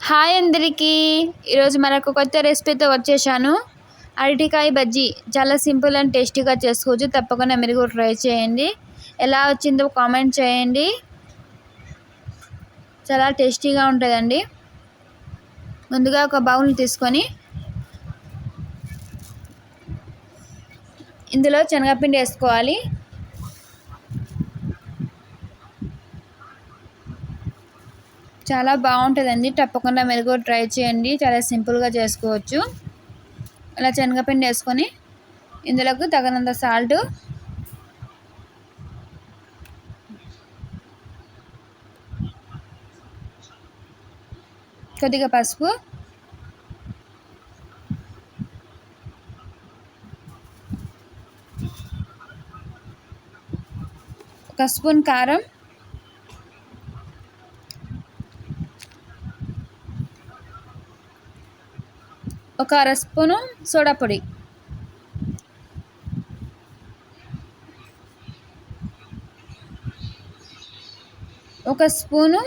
Hi అందరికీ! ఈరోజు మరొక కొత్త రెసిపీతో వచ్చేసాను. అరటికాయ బజ్జీ చాలా సింపుల్ అండ్ టేస్టీగా చేసుకోవచ్చు. తప్పకుండా మీరు కూడా ట్రై చేయండి. ఎలా వచ్చిందో కామెంట్ చేయండి. చాలా టేస్టీగా ఉంటుందండి. ముందుగా ఒక బౌల్ తీసుకొని ఇందులో శనగపిండి వేసుకోవాలి. చాలా బాగుంటుందండి. తప్పకుండా మీరు కూడా ట్రై చేయండి. చాలా సింపుల్గా చేసుకోవచ్చు. అలా శనగపిండి వేసుకొని ఇందులోకి తగినంత సాల్ట్, కొద్దిగా పసుపు, ఒక స్పూన్ కారం, ఒక అర స్పూను సోడా పొడి, ఒక స్పూను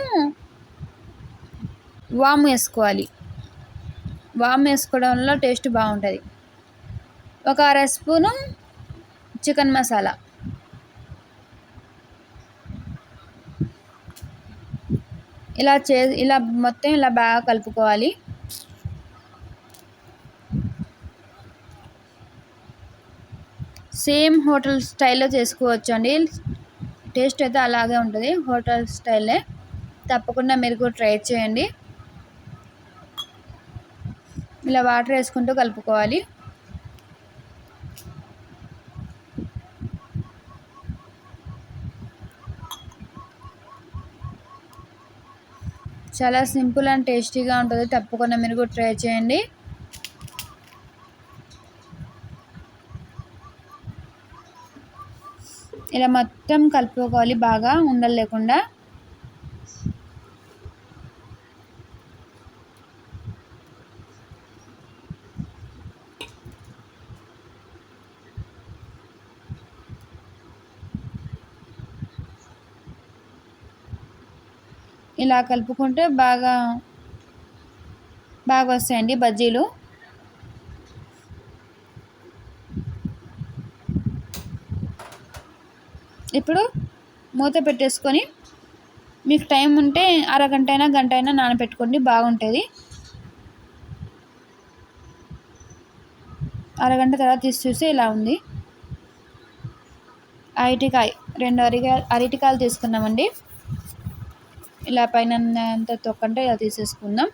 వాము వేసుకోవాలి. వాము వేసుకోవడం వల్ల టేస్ట్ బాగుంటుంది. ఒక అర స్పూను చికెన్ మసాలా, ఇలా మొత్తం ఇలా బాగా కలుపుకోవాలి. సేమ్ హోటల్ స్టైల్లో చేసుకోవచ్చు అండి. టేస్ట్ అయితే అలాగే ఉంటుంది, హోటల్ స్టైలే. తప్పకుండా మీరు కూడా ట్రై చేయండి. ఇలా వాటర్ వేసుకుంటూ కలుపుకోవాలి. చాలా సింపుల్ అండ్ టేస్టీగా ఉంటుంది. తప్పకుండా మీరు కూడా ట్రై చేయండి. ఇలా మొత్తం కలుపుకోవాలి బాగా, ఉండలు లేకుండా. ఇలా కలుపుకుంటే బాగా వస్తాయండి బజ్జీలు. ఇప్పుడు మూత పెట్టేసుకొని మీకు టైం ఉంటే అరగంట అయినా గంట అయినా నానబెట్టుకోండి, బాగుంటుంది. అరగంట తర్వాత తీసి చూస్తే ఇలా ఉంది. రెండు అరటికాయలు తీసుకున్నామండి. ఇలా పైన అంత తొక్కంటే ఇలా తీసేసుకుందాం.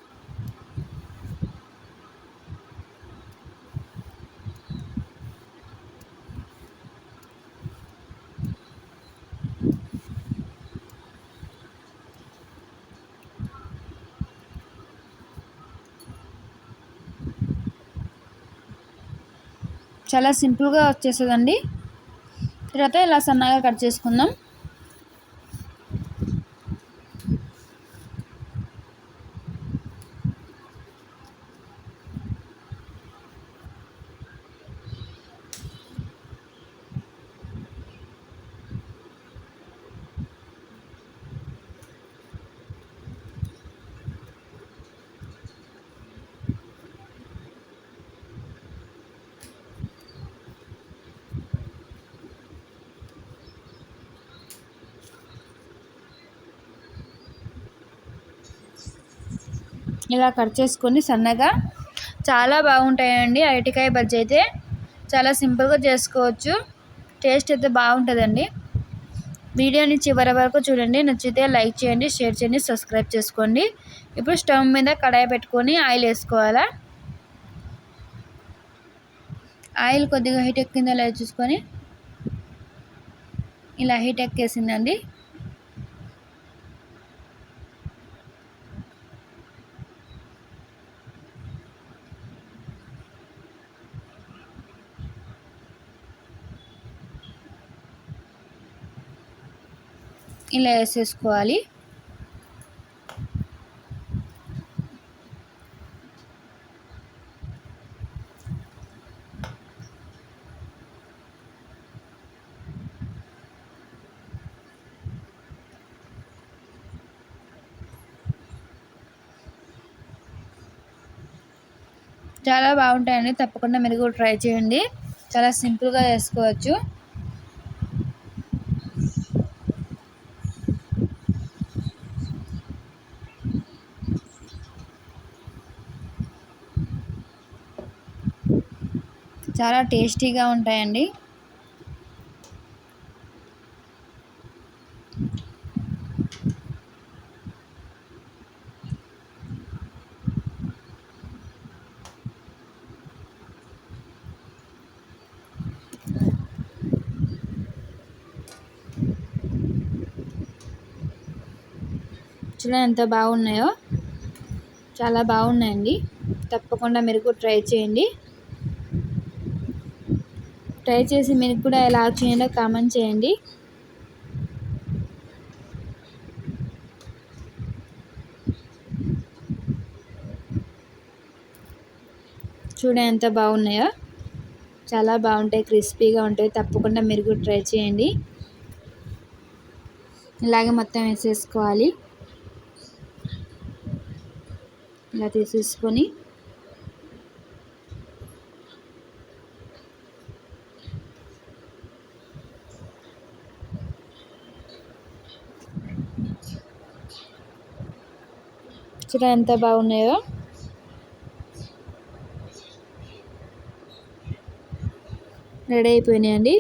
చాలా సింపుల్గా వచ్చేస్తుందండి. తర్వాత ఇలా సన్నగా కట్ చేసుకుందాం. ఇలా కట్ చేసుకొని సన్నగా, చాలా బాగుంటాయండి అరటికాయ బజ్జీ అయితే. చాలా సింపుల్గా చేసుకోవచ్చు. టేస్ట్ అయితే బాగుంటుందండి. వీడియోని చివరి వరకు చూడండి. నచ్చితే లైక్ చేయండి, షేర్ చేయండి, సబ్స్క్రైబ్ చేసుకోండి. ఇప్పుడు స్టవ్ మీద కడాయి పెట్టుకొని ఆయిల్ వేసుకోవాలా. ఆయిల్ కొద్దిగా హీట్ ఎక్కిందో లేదో చూసుకొని ఇలా హీట్ ఎక్కేసిందండి. ఇలా వేసేసుకోవాలి. చాలా బాగుంటాయండి. తప్పకుండా మీరు కూడా ట్రై చేయండి. చాలా సింపుల్గా చేసుకోవచ్చు. చాలా టేస్టీగా ఉంటాయండి. చూడండి ఎంత బాగున్నాయో. చాలా బాగున్నాయండి. తప్పకుండా మీరు కూడా ట్రై చేయండి. ట్రై చేసి మీకు కూడా ఎలా వచ్చిందో కామెంట్ చేయండి. చూడండి ఎంత బాగున్నాయో. చాలా బాగుంటాయి, క్రిస్పీగా ఉంటాయి. తప్పకుండా మీరు కూడా ట్రై చేయండి. ఇలాగే మొత్తం వేసేసుకోవాలి. ఇలా తీసేసుకొని చూడండి ఎంత బాగున్నాయో. రెడీ అయిపోయినాయండి.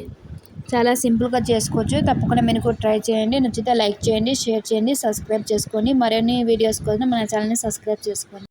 చాలా సింపుల్గా చేసుకోవచ్చు. తప్పకుండా మీరు కూడా ట్రై చేయండి. నచ్చితే లైక్ చేయండి, షేర్ చేయండి, సబ్స్క్రైబ్ చేసుకోండి. మరిన్ని వీడియోస్ కోసం మన ఛానల్ని సబ్స్క్రైబ్ చేసుకోండి.